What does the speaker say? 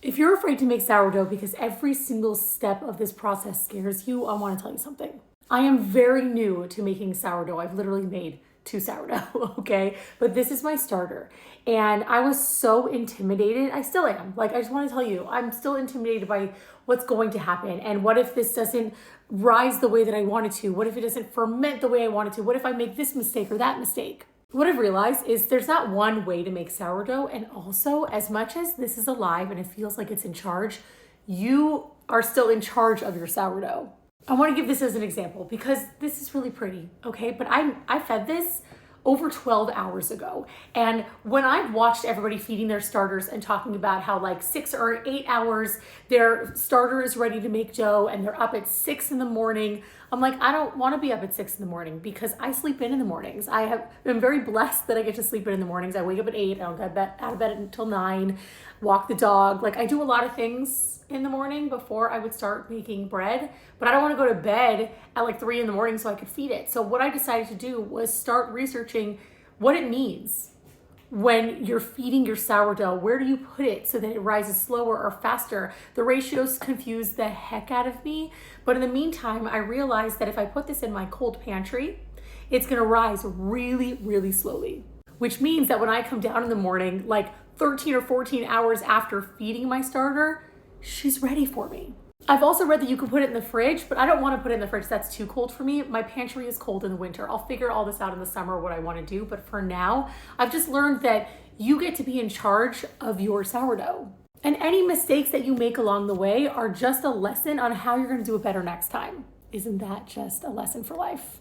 If you're afraid to make sourdough because every single step of this process scares you, I want to tell you something. I am very new to making sourdough. I've literally made 2 sourdough, okay? But this is my starter. And I was so intimidated. I still am. Like, I just want to tell you, I'm still intimidated by what's going to happen. And what if this doesn't rise the way that I wanted to? What if it doesn't ferment the way I wanted to? What if I make this mistake or that mistake? What I've realized is there's not one way to make sourdough. And also, as much as this is alive and it feels like it's in charge, you are still in charge of your sourdough. I want to give this as an example because this is really pretty, okay? But I fed this over 12 hours ago. And when I've watched everybody feeding their starters and talking about how like 6 or 8 hours, their starter is ready to make dough and they're up at 6 in the morning, I'm like, I don't want to be up at 6 in the morning because I sleep in the mornings. I'm very blessed that I get to sleep in the mornings. I wake up at 8, I don't get out of bed until 9, walk the dog. Like I do a lot of things in the morning before I would start making bread, but I don't want to go to bed at like 3 in the morning so I could feed it. So what I decided to do was start researching what it means when you're feeding your sourdough. Where do you put it so that it rises slower or faster? The ratios confuse the heck out of me. But in the meantime, I realized that if I put this in my cold pantry, it's gonna rise really, really slowly. Which means that when I come down in the morning, like 13 or 14 hours after feeding my starter, she's ready for me. I've also read that you can put it in the fridge, but I don't want to put it in the fridge. That's too cold for me. My pantry is cold in the winter. I'll figure all this out in the summer, what I want to do. But for now, I've just learned that you get to be in charge of your sourdough. And any mistakes that you make along the way are just a lesson on how you're going to do it better next time. Isn't that just a lesson for life?